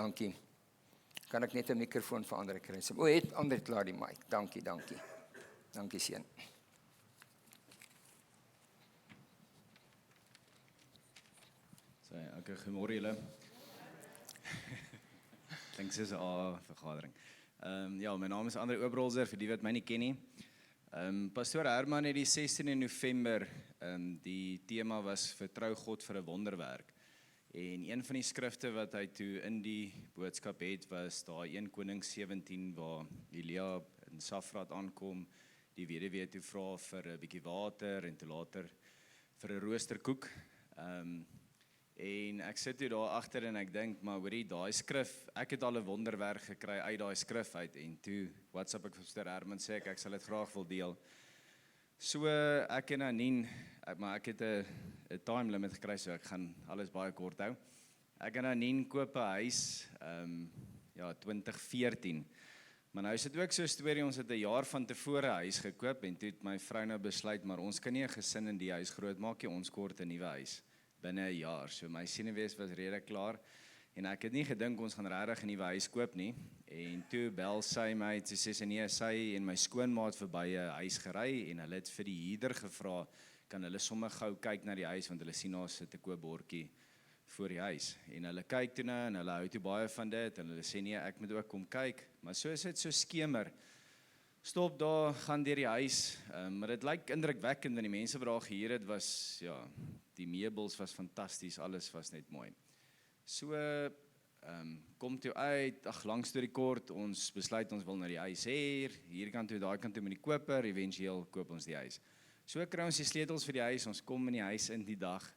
Dankie. Kan ek net 'n mikrofoon vir Andre kry? O, het Andre klaar die mic. Dankie. Dankie seun. Okay, goeiemôre julle. Klink soos 'n vergadering. Ja, my naam is Andre Oberholzer, vir die wat my nie ken nie. Pastoor Herman het die 16 November, die tema was Vertrou God vir 'n wonderwerk. En een van die skrifte wat hy toe in die boodskap het, was daar 1 Konings 17, waar Elia in Safrat aankom, die weduwee toe vra vir 'n bietjie water, en toe later vir 'n roosterkoek. En ek sit toe daar agter en ek dink, maar hoorie, daai skrif, ek het al 'n wonderwerk gekry uit daai skrif uit, en toe WhatsApp ek vir Pastor Herman, sê ek sal dit graag wil deel. So ek en Anien, maar ek het 'n time limit gekry, so ek gaan alles baie kort hou. Ek en Anien koop 'n huis, 2014. Maar nou is dit ook so 'n storie, ons het 'n jaar van tevore 'n huis gekoop, en toe het my vrou nou besluit, maar ons kan nie 'n gesin in die huis groot maak nie, ons kort 'n nuwe huis binne 'n jaar. So my senuwees was redelik klaar, en ek het nie gedink ons gaan regtig 'n nuwe huis koop nie. En toe bel sy my, sy sê sy nee, sy en my skoonmaat verby 'n huis gery, en hulle het vir die huurder gevra, kan hulle sommer gou kyk na die huis, want hulle sien daar sit 'n koopbordjie voor die huis. En hulle kyk toe na, en hulle hou toe baie van dit, en hulle sê nee, ek moet ook kom kyk. Maar so is dit so skemer. Stop daar, gaan deur die huis, maar dit lyk indrukwekkend, want die mense wat daar gehuur het was, ja, die meubels was fantasties, alles was net mooi. So, kom toe uit, lang storie kort, ons besluit ons wil na die huis hier kant toe, daai kant toe met die koper, eventueel koop ons die huis. So kry ons die sleutels vir die huis, ons kom in die huis in die dag,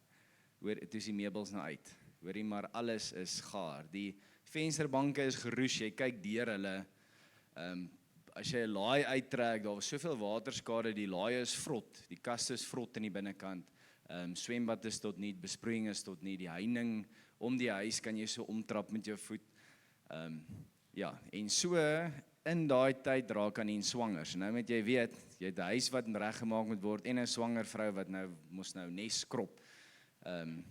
hoor, toe is die meubels nou uit, hoorie, maar alles is gaar, die vensterbanke is geroes, jy kyk deur hulle, as jy 'n laai uittrek, daar was soveel waterskade, die laai is vrot, die kaste is vrot in die binnekant, swembad is tot nie, besproeiing is tot nie, die heining om die huis kan jy so omtrap met jou voet. Ja, en so in daai tyd raak aan die swangers. Nou moet jy weet, jy het 'n huis wat reggemaak moet word en 'n swanger vrou wat nou moes nou nes skrop.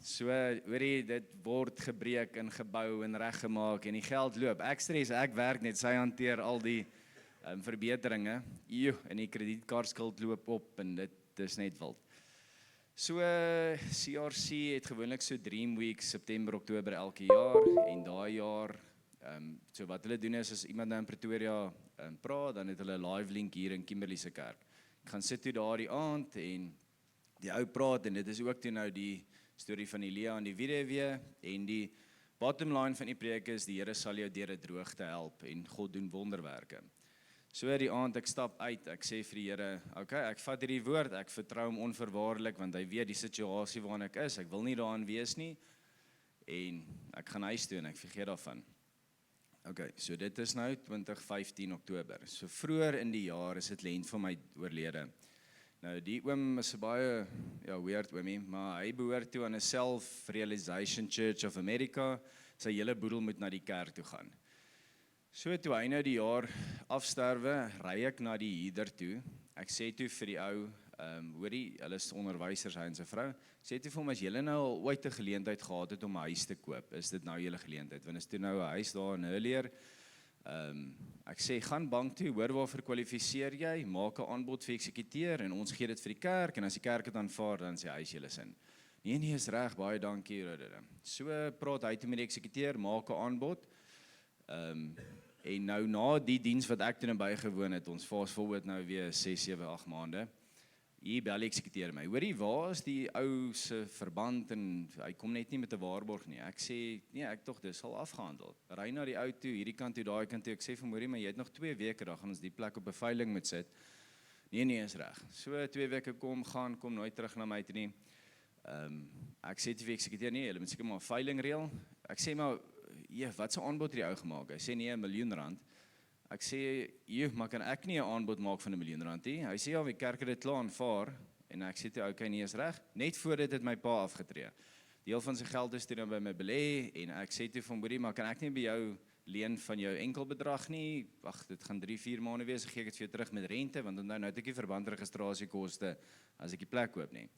So hoorie, dit word gebreek en gebou en reggemaak en die geld loop. Ek stres, ek werk net, sy hanteer al die verbeteringe. En die kredietkaartskuld loop op en dit is net wild. So CRC het gewoonlik so Dream Week, September, Oktober elke jaar, en daai jaar, so wat hulle doen is, as iemand nou in Pretoria praat, dan het hulle 'n live link hier in Kimberley se kerk. Ek gaan sit toe daar die aand, en die ou praat, en dit is ook toe nou die storie van Elia en die weduwee, en die bottom line van die preek is, die Here sal jou deur 'n droogte help, en God doen wonderwerke. So die aand, ek stap uit, ek sê vir die Here, okay, ek vat hierdie woord, ek vertrou hom onverwaarlik, want hy weet die situasie waarin ek is, ek wil nie daarin wees nie, en ek gaan huis toe, en ek vergeet daarvan. Okay, so dit is nou 2015 Oktober, so vroeër in die jaar is dit lent vir my oorlede. Nou die oom is 'n baie, weird oomie, maar hy behoort toe aan 'n Self-Realization Church of America, sy hele boedel moet na die kerk toe gaan. So toe hy nou die jaar afsterwe, ry ek na die huurder toe. Ek sê toe vir die ou, hoorie, hulle is onderwysers, hy en sy vrou, sê toe vir hom, as julle nou al ooit 'n geleentheid gehad het om 'n huis te koop, is dit nou julle geleentheid, want is toe nou 'n huis daar in Hurleer. Ek sê, gaan bank toe, hoor waarvoor kwalifiseer jy, maak 'n aanbod vir eksekuteur, en ons gee dit vir die kerk, en as die kerk het aanvaar, dan sê huis julle sin. Nee, is reg, baie dankie. So praat hy toe met die eksekuteur, maak 'n aanbod, en nou na die diens wat ek toe bygewoon het, ons fast forward nou weer 6, 7, 8 maande, hier bel die eksekuteur my, hoorie, waar is die ou se verband, en hy kom net nie met 'n waarborg nie. Ek sê, nee, ek tog, dis al afgehandel. Ry na die ou toe, hierdie kant toe, daai kant toe, ek sê vir hoorie, maar jy het nog 2 weke, dan gaan ons die plek op 'n veiling moet sit. Nee, is reg. So 2 weke kom nooit terug na my toe nie. Ek sê vir die eksekuteur, nee, hulle moet seker maar 'n veiling reël. Ek sê maar, wat se aanbod het die ou gemaak? Hy sê nee, R1 miljoen. Ek sê, maar kan ek nie 'n aanbod maak van R1 miljoen nie? Hy sê, die kerk het dit klaar aanvaar, en ek sê toe, okay, nee, is reg. Net voor dit het my pa afgetree. Deel van sy geld is toe nou by my belê, en ek sê toe van hoorie, maar kan ek nie by jou leen van jou enkelbedrag nie? Wag, dit gaan 3, 4 maande wees, gee ek dit vir jou terug met rente, want nou het ek die verbandregistrasiekoste as ek die plek koop nie.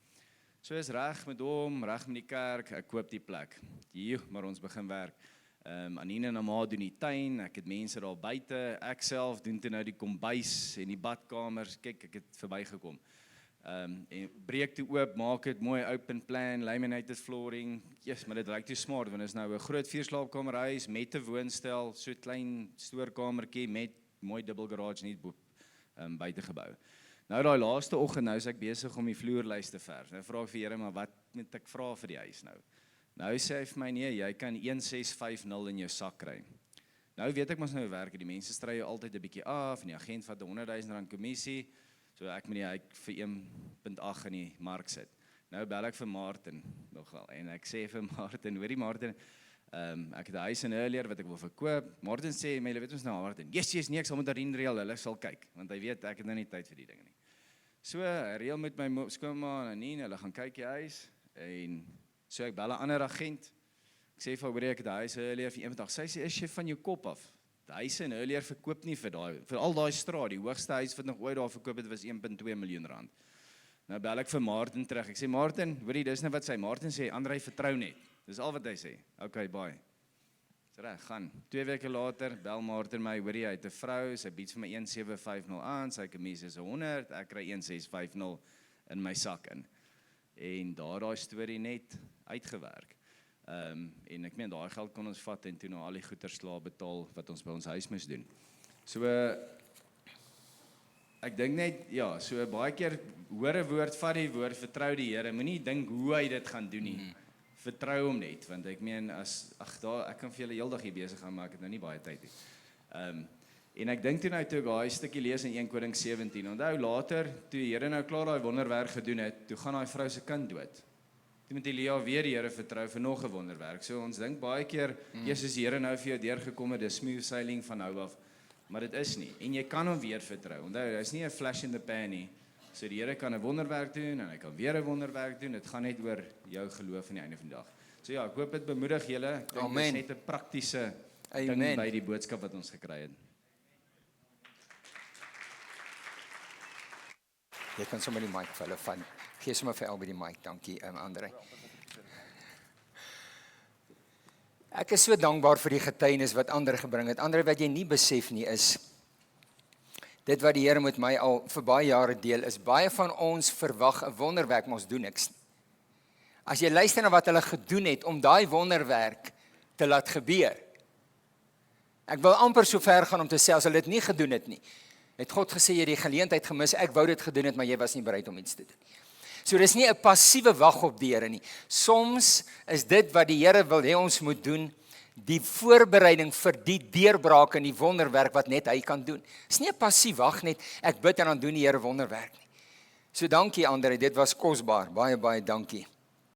So is reg met hom, reg met die kerk, ek koop die plek. Maar ons begin werk. Anine en ma doen die tuin, ek het mense daar buite, ek self doen toe nou die kombuis en die badkamers, kyk, ek het verbygekom. En breek toe oop, maak dit mooi open plan, laminated flooring, yes, maar dit lyk toe smart, want is nou 'n groot 4-slaapkamerhuis met 'n woonstel, so klein stoorkamertjie met mooi dubbel garage net bo buite gebou. Nou daai laaste oggend, nou is ek besig om die vloerlys te verf. Nou vra ek vir Here, maar wat moet ek vra vir die huis nou? Nou sê hy vir my, nee, jy kan 1650 in jou sak kry. Nou weet ek mos nou hoe werk, die mense stry jou altyd 'n bietjie af, en die agent vat 'n R100,000 kommissie, so ek moet die hy vir 1.8 in die mark sit. Nou bel ek vir Martin, nogal, en ek sê vir Martin, hoorie Martin, ek het 'n huis in Earlier wat ek wil verkoop. Martin sê, my weet ons nou Martin, yes, nee, ek sal met daarin reël, hulle sal kyk, want hy weet, ek het nou nie tyd vir die dinge nie. So, reël met my skoonma en Nien, hulle gaan kyk die huis, en so ek bel 'n ander agent, ek sê vir hom, ek het die huis Earlier vir 1.8, sy sê, is jy van jou kop af? Die huise in Earlier verkoop nie vir al daai straat, die hoogste huis wat nog ooit daar verkoop het, was 1.2 miljoen rand. Nou bel ek vir Martin terug, ek sê, Martin, hoorie, dis nou wat sy, Martin sê, Andrei vertrou net, dis al wat hy sê, okay, bye. Dis reg, gaan. 2 weke later, bel Martin my, hoorie, hy het 'n vrou, sy bied vir my 1750 aan, sy kommissie is 100, ek kry 1650 in my sak in. En daai storie net uitgewerk. En ek meen, daai geld kon ons vat en toe nou al die goeder slaap betaal wat ons by ons huis moes doen. So, ek dink net, ja, so baie keer hoor 'n woord, vat die woord, vertrou die Here, moenie dink hoe hy dit gaan doen nie. Vertrou hom net, want ek meen, ek kan vir julle heeldag hier besig gaan, maar ek het nou nie baie tyd nie. En ek dink toe nou toe ek daai stukkie lees in 1 Konings 17, onthou later, toe die Here nou klaar daai wonderwerk gedoen het, toe gaan daai vrou se kind dood. Toe moet Elia weer die Here vertrou vir nog 'n wonderwerk. So ons dink baie keer, Jesus die Here nou vir jou deurgekom het, dis smooth sailing van nou af, maar dit is nie. En jy kan hom weer vertrou. Onthou, hy's nie 'n flash in the pan nie. So die Here kan 'n wonderwerk doen en hy kan weer 'n wonderwerk doen. Dit gaan net oor jou geloof aan die einde van die dag. So ja, ek hoop dit bemoedig julle. Ek dink dit is net 'n praktiese ding by die boodskap wat ons gekry het. Jy kan sommer die mic vir hulle van. Gee sommer vir Elby die mic, dankie, Andrei. Ek is so dankbaar vir die getuienis wat Andrei gebring het. Andrei, wat jy nie besef nie is, dit wat die Here met my al vir baie jare deel, is baie van ons verwag 'n wonderwerk, maar ons doen niks. As jy luister na wat hulle gedoen het om daai wonderwerk te laat gebeur. Ek wil amper so ver gaan om te sê, as hulle dit nie gedoen het nie, het God gesê, jy het die geleentheid gemis, ek wou dit gedoen het, maar jy was nie bereid om iets te doen. So dis nie 'n passiewe wag op die Here nie. Soms is dit wat die Here wil hê ons moet doen, die voorbereiding vir die deurbraak en die wonderwerk wat net hy kan doen. Dis nie 'n passief wag net, ek bid en dan doen die Here wonderwerk nie. So dankie Andrei, dit was kosbaar, baie dankie.